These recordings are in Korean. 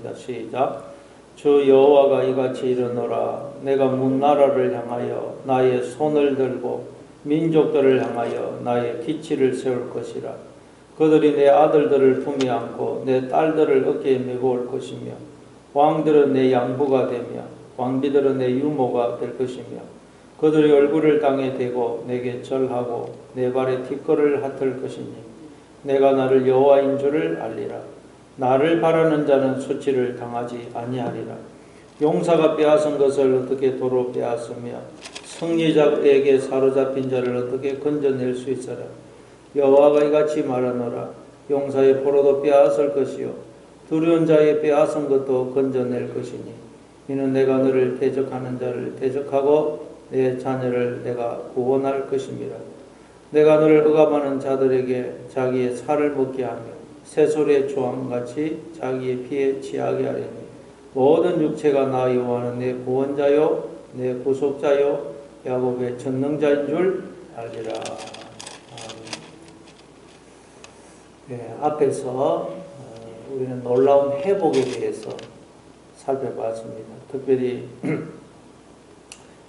합니다. 시작. 주 여호와가 이같이 이르노라. 내가 문 나라를 향하여 나의 손을 들고 민족들을 향하여 나의 기치를 세울 것이라. 그들이 내 아들들을 품에 안고 내 딸들을 어깨에 메고 올 것이며 왕들은 내 양부가 되며 왕비들은 내 유모가 될 것이며 그들이 얼굴을 땅에 대고 내게 절하고 내 발에 뒷걸을 핫을 것이니 내가 나를 여호와인 줄을 알리라. 나를 바라는 자는 수치를 당하지 아니하리라. 용사가 빼앗은 것을 어떻게 도로 빼앗으며 승리자에게 사로잡힌 자를 어떻게 건져낼 수 있어라. 여호와가 이같이 말하노라. 용사의 포로도 빼앗을 것이요 두려운 자의 빼앗은 것도 건져낼 것이니 이는 내가 너를 대적하는 자를 대적하고 내 자녀를 내가 구원할 것임이라. 내가 너를 억압하는 자들에게 자기의 살을 먹게 하며 새소리의 조함같이 자기의 피에 취하게 하리니 모든 육체가 나 여호와는 내 구원자요 내 구속자요 야곱의 전능자인 줄 알리라. 네, 앞에서 우리는 놀라운 회복에 대해서 살펴봤습니다. 특별히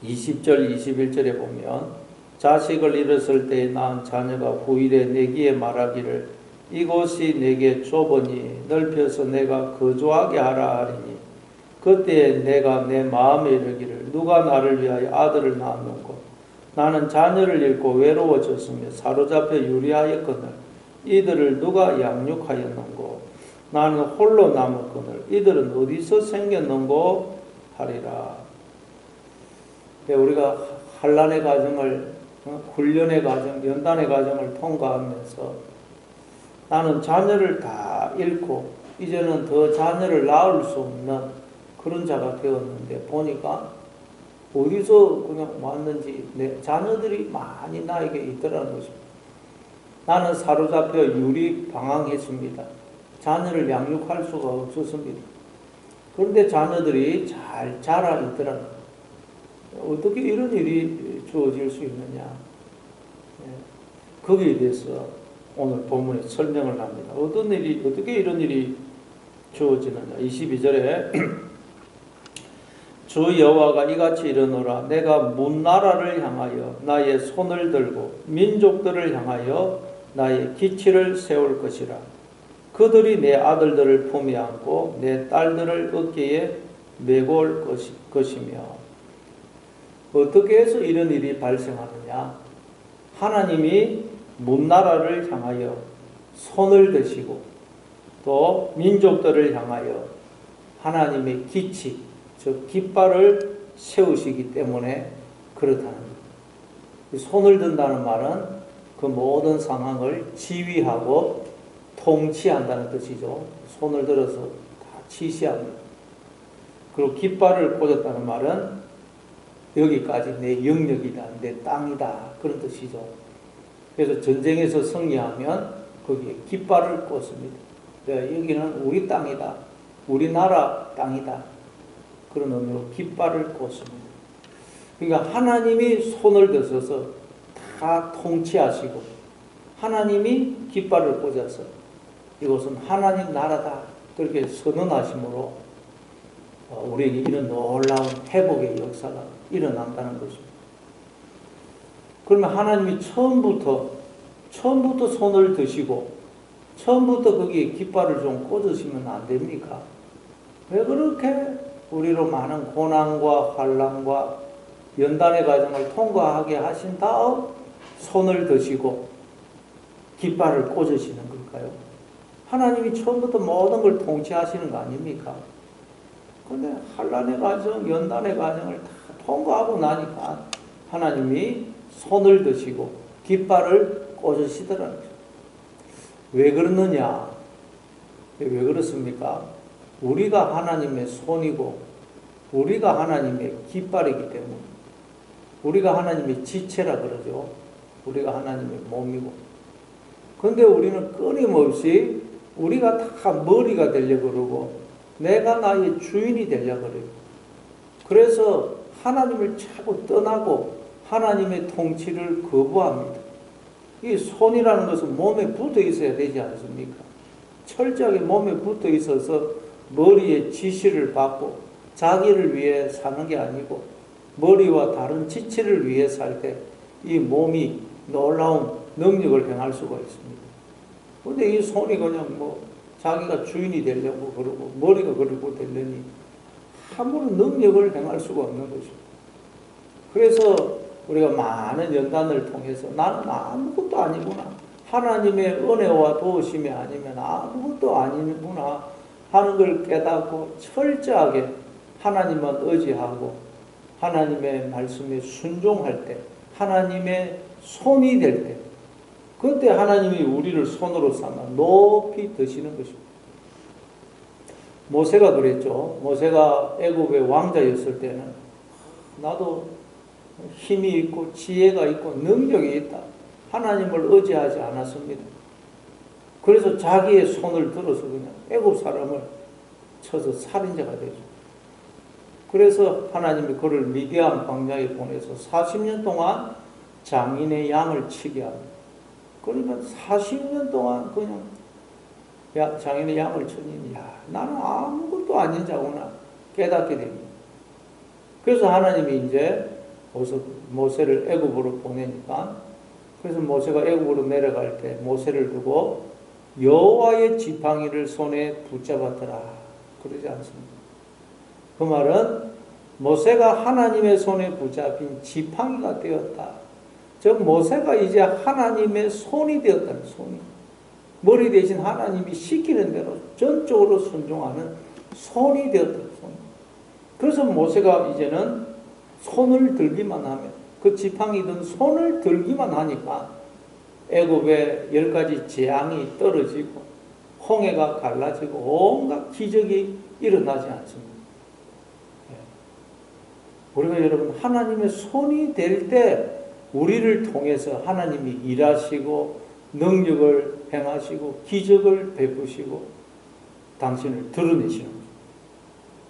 20절, 21절에 보면 자식을 잃었을 때에 낳은 자녀가 후일에 내기에 말하기를 이곳이 내게 좁으니 넓혀서 내가 거주하게 하라 하리니 그때에 내가 내 마음에 이르기를 누가 나를 위하여 아들을 낳았는고 나는 자녀를 잃고 외로워졌으며 사로잡혀 유리하였거늘 이들을 누가 양육하였는고 나는 홀로 남았거늘 이들은 어디서 생겼는고 하리라. 우리가 환난의 과정을 훈련의 과정, 연단의 과정을 통과하면서 나는 자녀를 다 잃고 이제는 더 자녀를 낳을 수 없는 그런 자가 되었는데 보니까 어디서 그냥 왔는지 내 자녀들이 많이 나에게 있더라는 것입니다. 나는 사로잡혀 유리방황했습니다. 자녀를 양육할 수가 없었습니다. 그런데 자녀들이 잘 자라 있더라는 거예요. 어떻게 이런 일이 주어질 수 있느냐. 거기에 대해서 오늘 본문에 설명을 합니다. 어떻게 이런 일이 주어지느냐. 22절에 주 여호와가 이같이 이르노라. 내가 문 나라를 향하여 나의 손을 들고 민족들을 향하여 나의 기치를 세울 것이라. 그들이 내 아들들을 품에 안고 내 딸들을 어깨에 메고 올 것이며. 어떻게 해서 이런 일이 발생하느냐. 하나님이 문 나라를 향하여 손을 드시고 또 민족들을 향하여 하나님의 기치, 즉 깃발을 세우시기 때문에 그렇다는 거예요. 손을 든다는 말은 그 모든 상황을 지휘하고 통치한다는 뜻이죠. 손을 들어서 다 지시합니다. 그리고 깃발을 꽂았다는 말은 여기까지 내 영역이다, 내 땅이다 그런 뜻이죠. 그래서 전쟁에서 승리하면 거기에 깃발을 꽂습니다. 여기는 우리 땅이다, 우리나라 땅이다 그런 의미로 깃발을 꽂습니다. 그러니까 하나님이 손을 드셔서 다 통치하시고 하나님이 깃발을 꽂아서 이곳은 하나님 나라다 그렇게 선언하심으로 우리에게 이런 놀라운 회복의 역사가 일어난다는 것입니다. 그러면 하나님이 처음부터 손을 드시고 처음부터 거기에 깃발을 좀 꽂으시면 안 됩니까? 왜 그렇게 우리로 많은 고난과 환난과 연단의 과정을 통과하게 하신 다음 손을 드시고 깃발을 꽂으시는 걸까요? 하나님이 처음부터 모든 걸 통치하시는 거 아닙니까? 그런데 환난의 과정, 연단의 과정을 다 통과하고 나니까 하나님이 손을 드시고 깃발을 꽂으시더라는 거죠. 왜 그러느냐? 왜 그렇습니까? 우리가 하나님의 손이고 우리가 하나님의 깃발이기 때문에 우리가 하나님의 지체라 그러죠. 우리가 하나님의 몸이고. 그런데 우리는 끊임없이 우리가 다 머리가 되려고 그러고 내가 나의 주인이 되려고 그래요. 그래서 하나님을 자꾸 떠나고 하나님의 통치를 거부합니다. 이 손이라는 것은 몸에 붙어 있어야 되지 않습니까? 철저하게 몸에 붙어 있어서 머리의 지시를 받고 자기를 위해 사는 게 아니고 머리와 다른 지체를 위해 살 때 이 몸이 놀라운 능력을 행할 수가 있습니다. 근데 이 손이 그냥 뭐 자기가 주인이 되려고 그러고 머리가 그러고 되려니 아무런 능력을 행할 수가 없는 것입니다. 그래서 우리가 많은 연단을 통해서 나는 아무것도 아니구나, 하나님의 은혜와 도우심이 아니면 아무것도 아니구나 하는 걸 깨닫고 철저하게 하나님만 의지하고 하나님의 말씀에 순종할 때, 하나님의 손이 될 때, 그때 하나님이 우리를 손으로 삼아 높이 드시는 것입니다. 모세가 그랬죠. 모세가 애굽의 왕자였을 때는 나도 힘이 있고 지혜가 있고 능력이 있다, 하나님을 의지하지 않았습니다. 그래서 자기의 손을 들어서 그냥 애굽 사람을 쳐서 살인자가 되죠. 그래서 하나님이 그를 미디안 광야에 보내서 40년 동안 장인의 양을 치게 합니다. 그러니까 40년 동안 그냥 장인의 양을 치니 나는 아무것도 아닌 자구나 깨닫게 됩니다. 그래서 하나님이 이제 모세를 애굽으로 보내니까, 그래서 모세가 애굽으로 내려갈 때 모세를 두고 여호와의 지팡이를 손에 붙잡았더라 그러지 않습니다. 그 말은 모세가 하나님의 손에 붙잡힌 지팡이가 되었다. 즉 모세가 이제 하나님의 손이 되었다는, 손이 머리 대신 하나님이 시키는 대로 전적으로 순종하는 손이 되었다는, 손. 그래서 모세가 이제는 손을 들기만 하면, 그 지팡이든 손을 들기만 하니까 애굽의 10가지 재앙이 떨어지고 홍해가 갈라지고 온갖 기적이 일어나지 않습니다. 우리가 여러분 하나님의 손이 될 때 우리를 통해서 하나님이 일하시고 능력을 행하시고 기적을 베푸시고 당신을 드러내시는 거죠.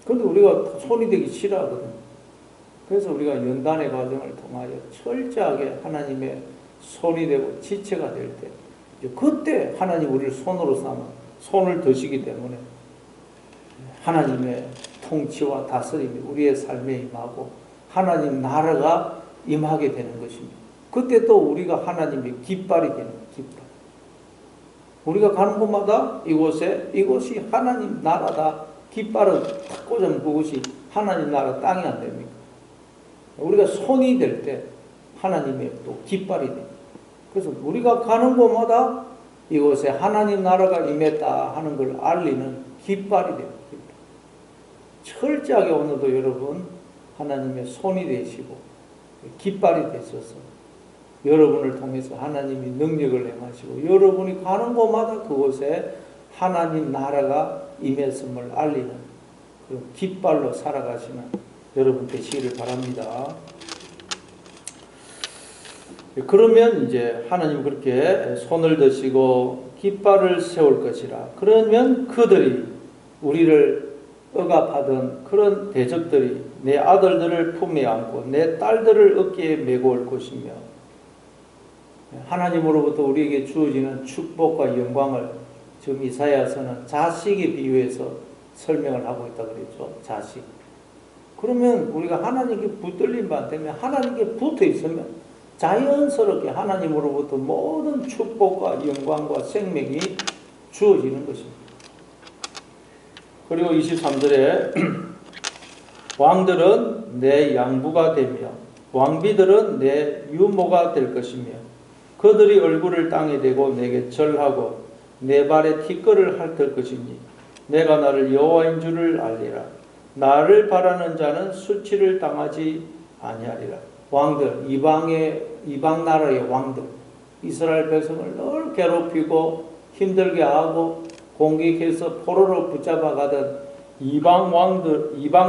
그런데 우리가 손이 되기 싫어하거든요. 그래서 우리가 연단의 과정을 통하여 철저하게 하나님의 손이 되고 지체가 될 때, 그때 하나님 우리를 손으로 삼아 손을 드시기 때문에 하나님의 통치와 다스림이 우리의 삶에 임하고 하나님 나라가 임하게 되는 것입니다. 그때 또 우리가 하나님의 깃발이 되는 거예요. 깃발. 우리가 가는 곳마다 이곳이 하나님 나라다 깃발을 탁 꽂으면 그것이 하나님 나라 땅이 안 됩니까? 우리가 손이 될 때 하나님의 또 깃발이 됩니다. 그래서 우리가 가는 곳마다 이곳에 하나님 나라가 임했다 하는 걸 알리는 깃발이 됩니다. 철저하게 오늘도 여러분 하나님의 손이 되시고 깃발이 되셔서 여러분을 통해서 하나님이 능력을 행하시고 여러분이 가는 곳마다 그곳에 하나님 나라가 임했음을 알리는 그런 깃발로 살아가시는 여러분 되시기를 바랍니다. 그러면 이제 하나님 그렇게 손을 드시고 깃발을 세울 것이라. 그러면 그들이 우리를 억압하던 그런 대적들이 내 아들들을 품에 안고 내 딸들을 어깨에 메고 올 것이며, 하나님으로부터 우리에게 주어지는 축복과 영광을 지금 이사야서는 자식에 비유해서 설명을 하고 있다 그랬죠. 자식. 그러면 우리가 하나님께 붙들림 받으면, 하나님께 붙어 있으면 자연스럽게 하나님으로부터 모든 축복과 영광과 생명이 주어지는 것입니다. 그리고 23절에 왕들은 내 양부가 되며 왕비들은 내 유모가 될 것이며 그들이 얼굴을 땅에 대고 내게 절하고 내 발에 티끌을 핥을 것이니 내가 나를 여호와인 줄을 알리라. 나를 바라는 자는 수치를 당하지 아니하리라. 왕들, 이방 나라의 왕들, 이스라엘 백성을 늘 괴롭히고 힘들게 하고 공격해서 포로로 붙잡아가던 이방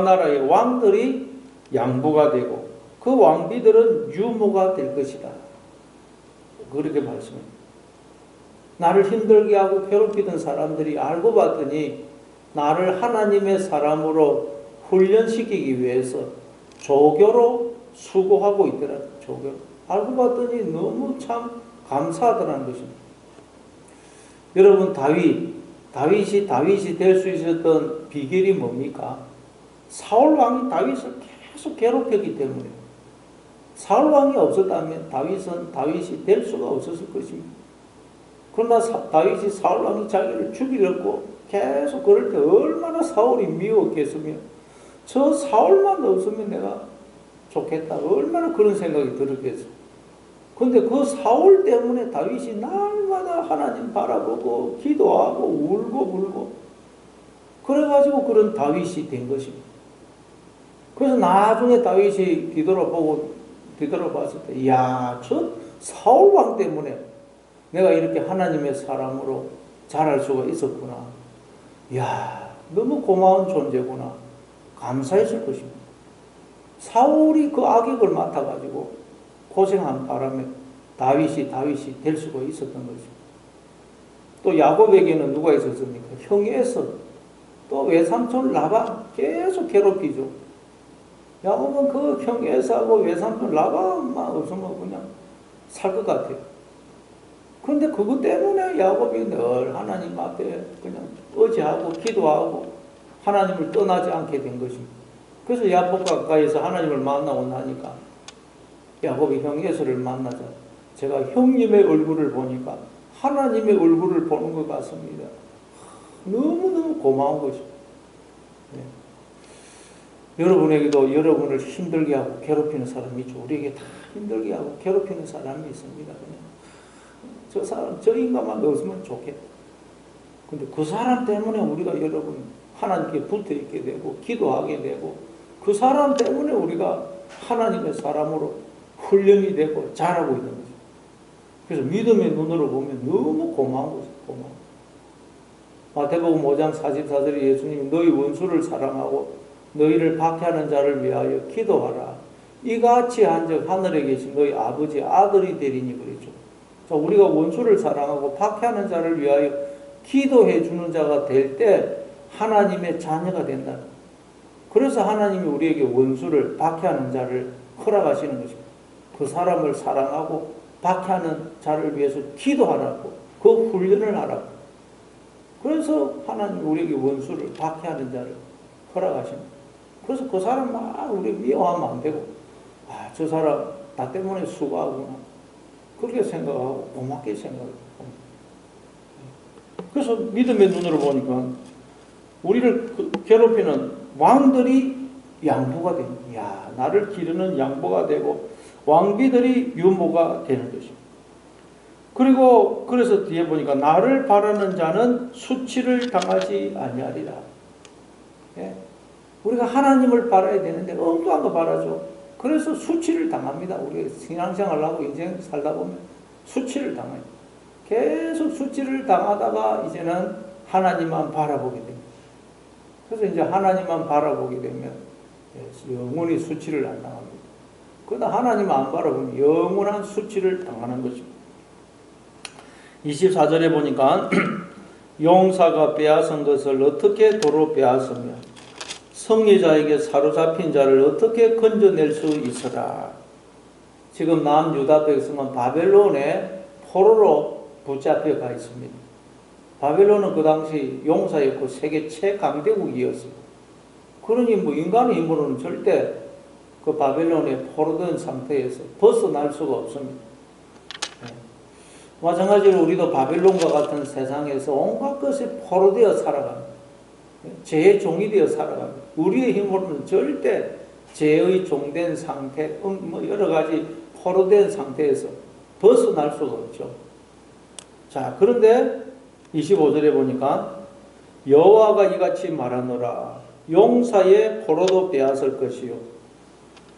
나라의 왕들이 양부가 되고 그 왕비들은 유모가 될 것이다. 그렇게 말씀합니다. 나를 힘들게 하고 괴롭히던 사람들이 알고 봤더니 나를 하나님의 사람으로 훈련시키기 위해서 조교로 수고하고 있더라. 조교로. 알고 봤더니 너무 참 감사하더라는 것입니다. 여러분 다윗이 될 수 있었던 비결이 뭡니까? 사울 왕이 다윗을 계속 괴롭혔기 때문에. 사울 왕이 없었다면 다윗이 될 수가 없었을 것입니다. 그러나 다윗이 사울 왕이 자기를 죽이려고 계속 그럴 때 얼마나 사울이 미웠겠으며, 저 사울만 없으면 내가 좋겠다, 얼마나 그런 생각이 들었겠어요. 근데 그 사울 때문에 다윗이 날마다 하나님 바라보고 기도하고 울고 불고 그래가지고 그런 다윗이 된 것입니다. 그래서 나중에 다윗이 뒤돌아봤을 때, 이야, 저 사울 왕 때문에 내가 이렇게 하나님의 사람으로 자랄 수가 있었구나. 이야, 너무 고마운 존재구나. 감사했을 것입니다. 사울이 그 악역을 맡아가지고 고생한 바람에 다윗이 될 수가 있었던 것입니다. 또 야곱에게는 누가 있었습니까? 형이 에서, 또 외삼촌 라반 계속 괴롭히죠. 야곱은 그 형 에서하고 외삼촌 라반만 없으면 그냥 살 것 같아요. 그런데 그것 때문에 야곱이 늘 하나님 앞에 그냥 의지하고 기도하고 하나님을 떠나지 않게 된 것입니다. 그래서 야복 가까이에서 하나님을 만나고 나니까 야곱이 형 에서를 만나자 제가 형님의 얼굴을 보니까 하나님의 얼굴을 보는 것 같습니다. 너무너무 고마운 것입니다. 네. 여러분에게도 여러분을 힘들게 하고 괴롭히는 사람이 있죠. 우리에게 다 힘들게 하고 괴롭히는 사람이 있습니다. 그냥 저 사람, 저 인간만 없으면 좋겠다. 근데 그 사람 때문에 우리가 여러분 하나님께 붙어 있게 되고 기도하게 되고 그 사람 때문에 우리가 하나님의 사람으로 훈련이 되고 자라고 있는 거죠. 그래서 믿음의 눈으로 보면 너무 고마운 거죠. 고마워. 마태복음 5장 44절에 예수님이 너희 원수를 사랑하고 너희를 박해하는 자를 위하여 기도하라. 이같이 한즉 하늘에 계신 너희 아버지 아들이 되리니 그랬죠. 자, 우리가 원수를 사랑하고 박해하는 자를 위하여 기도해 주는 자가 될 때 하나님의 자녀가 된다. 그래서 하나님이 우리에게 원수를 박해하는 자를 허락하시는 것입니다. 그 사람을 사랑하고 박해하는 자를 위해서 기도하라고, 그 훈련을 하라고. 그래서 하나님이 우리에게 원수를 박해하는 자를 허락하십니다. 그래서 그 사람 막 우리 미워하면 안 되고, 아, 저 사람 나 때문에 수고하구나. 그렇게 생각하고 고맙게 생각합니다. 그래서 믿음의 눈으로 보니까 우리를 괴롭히는 왕들이 양보가 됩니다. 야, 나를 기르는 양보가 되고 왕비들이 유모가 되는 것입니다. 그리고 그래서 뒤에 보니까 나를 바라는 자는 수치를 당하지 아니하리라. 예? 우리가 하나님을 바라야 되는데 엉뚱한 거 바라죠. 그래서 수치를 당합니다. 우리가 신앙생활하고 인생 살다 보면 수치를 당해요. 계속 수치를 당하다가 이제는 하나님만 바라보게 됩니다. 그래서 이제 하나님만 바라보게 되면 영원히 수치를 안 당합니다. 그러나 하나님 안 바라보면 영원한 수치를 당하는 것입니다. 24절에 보니까 용사가 빼앗은 것을 어떻게 도로 빼앗으며 성리자에게 사로잡힌 자를 어떻게 건져낼 수 있으라. 지금 남유다 백성은 바벨론의 포로로 붙잡혀 가 있습니다. 바벨론은 그 당시 용사였고 세계 최강대국이었어요. 그러니 뭐 인간의 힘으로는 절대 그 바벨론에 포로된 상태에서 벗어날 수가 없습니다. 네. 마찬가지로 우리도 바벨론과 같은 세상에서 온갖 것이 포로되어 살아갑니다. 죄의 종이 되어 살아갑니다. 우리의 힘으로는 절대 죄의 종된 상태, 뭐 여러 가지 포로된 상태에서 벗어날 수가 없죠. 자, 그런데 25절에 보니까 여호와가 이같이 말하노라. 용사의 포로도 빼앗을 것이요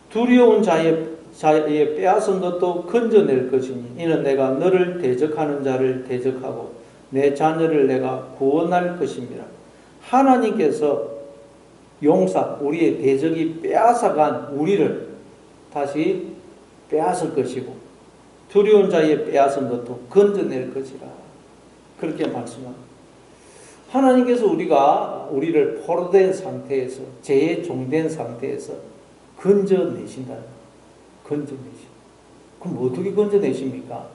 두려운 자의 빼앗은 것도 건져낼 것이니 이는 내가 너를 대적하는 자를 대적하고 내 자녀를 내가 구원할 것입니다. 하나님께서 용사, 우리의 대적이 빼앗아간 우리를 다시 빼앗을 것이고 두려운 자의 빼앗은 것도 건져낼 것이라. 그렇게 말씀합니다. 하나님께서 우리를 포로된 상태에서 죄의 종된 상태에서 건져내신다. 건져내시. 그럼 어떻게 건져내십니까?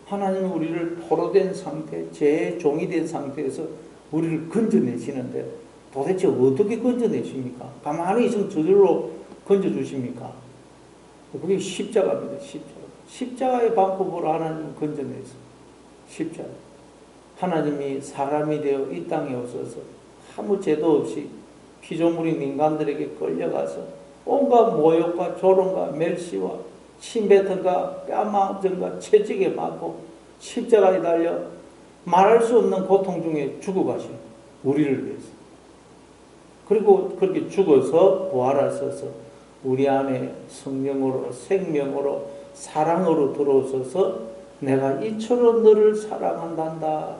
하나님이 우리를 포로된 상태, 죄의 종이 된 상태에서 우리를 건져내시는데 도대체 어떻게 건져내십니까? 가만히 있으면 저절로 건져주십니까? 그게 십자가입니다. 십자가의 방법으로 하나님을 건져내서 십자가. 하나님이 사람이 되어 이 땅에 오셔서 아무 죄도 없이 피조물인 인간들에게 끌려가서 온갖 모욕과 조롱과 멸시와 침뱉음과 뺨맞음과 채찍에 맞고 십자가에 달려 말할 수 없는 고통 중에 죽어가신 우리를 위해서. 그리고 그렇게 죽어서 부활하셔서 우리 안에 성령으로 생명으로 사랑으로 들어오셔서 내가 이처럼 너를 사랑한단다.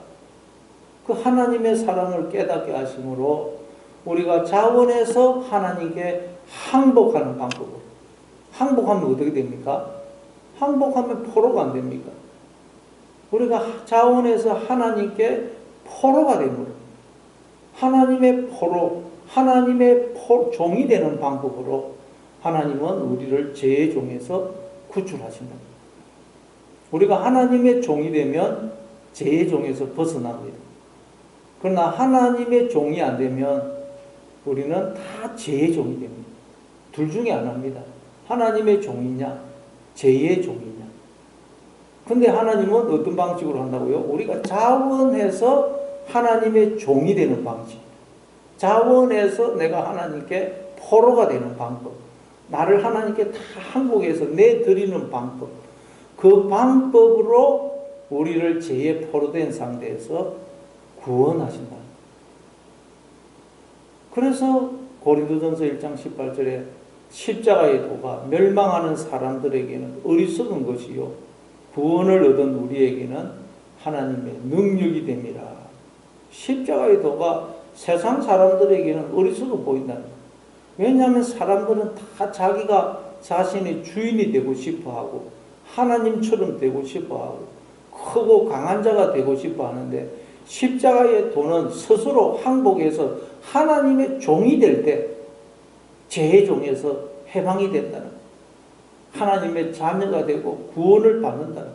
그 하나님의 사랑을 깨닫게 하심으로 우리가 자원해서 하나님께 항복하는 방법으로. 항복하면 어떻게 됩니까? 항복하면 포로가 안 됩니까? 우리가 자원해서 하나님께 포로가 됩니다. 하나님의 포로, 하나님의 종이 되는 방법으로 하나님은 우리를 죄의 종에서 구출하신다. 우리가 하나님의 종이 되면 죄의 종에서 벗어납니다. 그러나 하나님의 종이 안 되면 우리는 다 죄의 종이 됩니다. 둘 중에 하나입니다. 하나님의 종이냐, 죄의 종이냐. 근데 하나님은 어떤 방식으로 한다고요? 우리가 자원해서 하나님의 종이 되는 방식. 자원해서 내가 하나님께 포로가 되는 방법. 나를 하나님께 다 항복해서 내드리는 방법. 그 방법으로 우리를 죄의 포로된 상태에서 구원하신다. 그래서 고린도전서 1장 18절에 십자가의 도가 멸망하는 사람들에게는 어리석은 것이요 구원을 얻은 우리에게는 하나님의 능력이 됨이라. 십자가의 도가 세상 사람들에게는 어리석어 보인다는 거예요. 왜냐하면 사람들은 다 자기가 자신의 주인이 되고 싶어하고 하나님처럼 되고 싶어하고 크고 강한 자가 되고 싶어 하는데 십자가의 도는 스스로 항복해서 하나님의 종이 될 때 죄의 종에서 해방이 된다는 거예요. 하나님의 자녀가 되고 구원을 받는다는 거예요.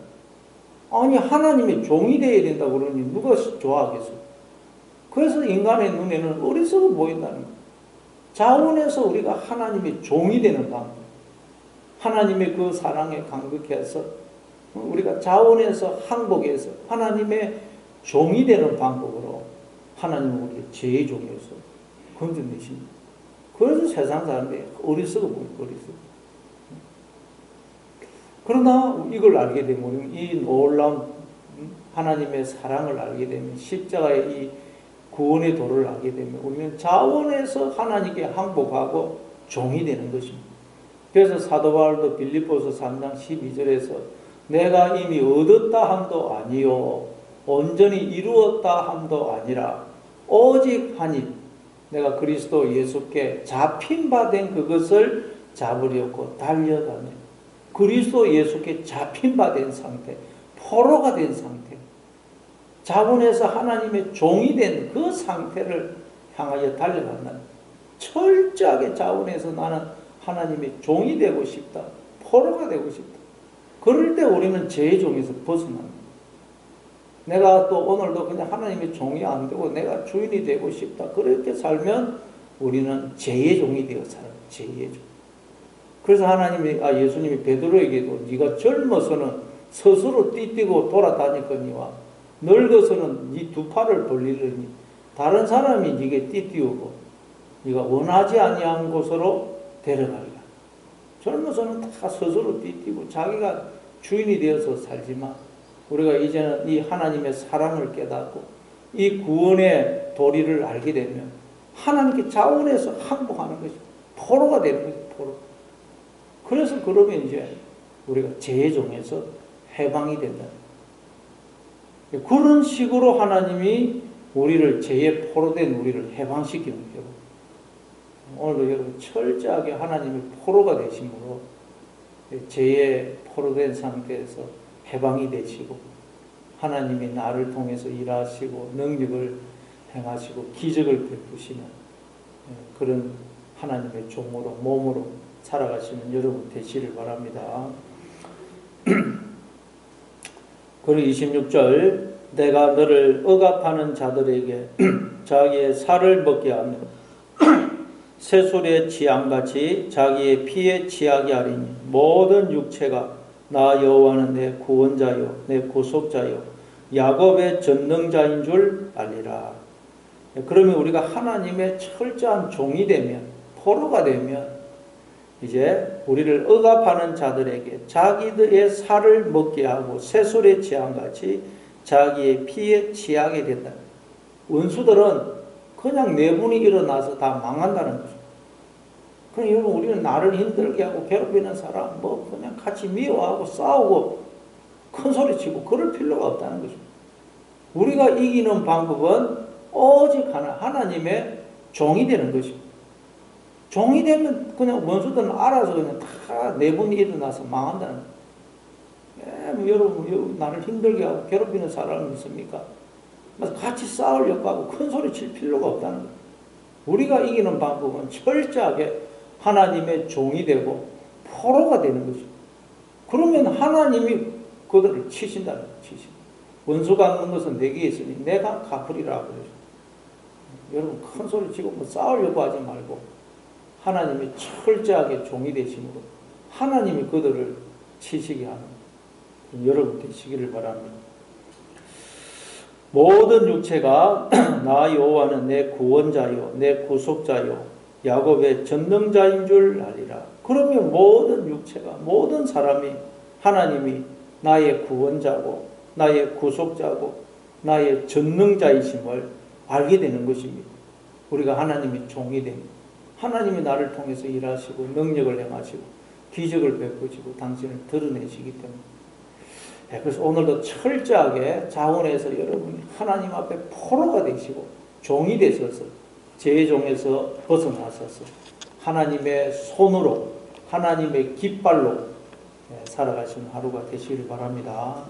아니 하나님의 종이 되어야 된다고 그러니 누가 좋아하겠어요? 그래서 인간의 눈에는 어리석어 보인다는 거예요. 자원해서 우리가 하나님의 종이 되는 방법, 하나님의 그 사랑에 감격해서 우리가 자원해서 항복해서 하나님의 종이 되는 방법으로 하나님은 우리를 죄의 종에서 건져내십니다. 그래서 세상 사람들이 어리석어 보이고 어리석어. 그러나 이걸 알게 되면 이 놀라운 하나님의 사랑을 알게 되면 십자가의 이 구원의 도를 알게 되면 우리는 자원해서 하나님께 항복하고 종이 되는 것입니다. 그래서 사도 바울도 빌립보서 3장 12절에서 내가 이미 얻었다 함도 아니요 온전히 이루었다 함도 아니라 오직 하니 내가 그리스도 예수께 잡힌 바 된 그것을 잡으려고 달려가네. 그리스도 예수께 잡힌 바 된 상태, 포로가 된 상태, 자원해서 하나님의 종이 된 그 상태를 향하여 달려간다는, 철저하게 자원해서 나는 하나님의 종이 되고 싶다, 포로가 되고 싶다. 그럴 때 우리는 죄의 종에서 벗어납니다. 내가 또 오늘도 그냥 하나님의 종이 안 되고 내가 주인이 되고 싶다, 그렇게 살면 우리는 죄의 종이 되어 살아요. 죄의 종. 그래서 예수님이 베드로에게도 네가 젊어서는 스스로 띠뛰고 돌아다니거니와 늙어서는 네 두 팔을 벌리려니 다른 사람이 네게 띠띠우고 네가 원하지 아니한 곳으로 데려가리라. 젊어서는 다 스스로 띠뛰고 자기가 주인이 되어서 살지만 우리가 이제는 이 하나님의 사랑을 깨닫고 이 구원의 도리를 알게 되면 하나님께 자원해서 항복하는 것이 포로가 되는 것이 포로. 그래서 그러면 이제 우리가 죄의 종에서 해방이 된다. 그런 식으로 하나님이 우리를 죄의 포로된 우리를 해방시키는 거예요. 오늘도 여러분 철저하게 하나님의 포로가 되심으로 죄의 포로된 상태에서 해방이 되시고 하나님이 나를 통해서 일하시고 능력을 행하시고 기적을 베푸시는 그런 하나님의 종으로 몸으로 살아가시는 여러분 되시를 바랍니다. 그리고 26절 내가 너를 억압하는 자들에게 자기의 살을 먹게 하며 새술의 취향같이 자기의 피에 취하게 하리니 모든 육체가 나 여호와는 내 구원자요 내 구속자요 야곱의 전능자인 줄 알리라. 그러면 우리가 하나님의 철저한 종이 되면 포로가 되면 이제 우리를 억압하는 자들에게 자기들의 살을 먹게 하고 새술의 취향같이 자기의 피에 취하게 된다. 원수들은 그냥 내분이 일어나서 다 망한다는 거죠. 그럼 여러분 우리는 나를 힘들게 하고 괴롭히는 사람 뭐 그냥 같이 미워하고 싸우고 큰 소리 치고 그럴 필요가 없다는 거죠. 우리가 이기는 방법은 오직 하나님의 종이 되는 것입니다. 종이 되면 그냥 원수들은 알아서 그냥 다 내분이 일어나서 망한다는 거예요. 여러분 나를 힘들게 하고 괴롭히는 사람이 있습니까? 같이 싸우려고 하고 큰 소리 칠 필요가 없다는 거예요. 우리가 이기는 방법은 철저하게 하나님의 종이 되고 포로가 되는 거죠. 그러면 하나님이 그들을 치신다는 거예요. 원수 갚는 것은 내게 있으니 내가 갚으리라 그러죠. 여러분 큰 소리 치고 뭐 싸우려고 하지 말고 하나님이 철저하게 종이 되심으로 하나님이 그들을 치시게 하는 여러분 되시기를 바랍니다. 모든 육체가 나 여호와는 내 구원자요 내 구속자요 야곱의 전능자인 줄 알리라. 그러면 모든 육체가 모든 사람이 하나님이 나의 구원자고 나의 구속자고 나의 전능자이심을 알게 되는 것입니다. 우리가 하나님의 종이 됩니다. 하나님이 나를 통해서 일하시고 능력을 행하시고 기적을 베푸시고 당신을 드러내시기 때문에 그래서 오늘도 철저하게 자원해서 여러분이 하나님 앞에 포로가 되시고 종이 되셔서 죄의 종에서 벗어나셔서 하나님의 손으로 하나님의 깃발로 살아가시는 하루가 되시길 바랍니다.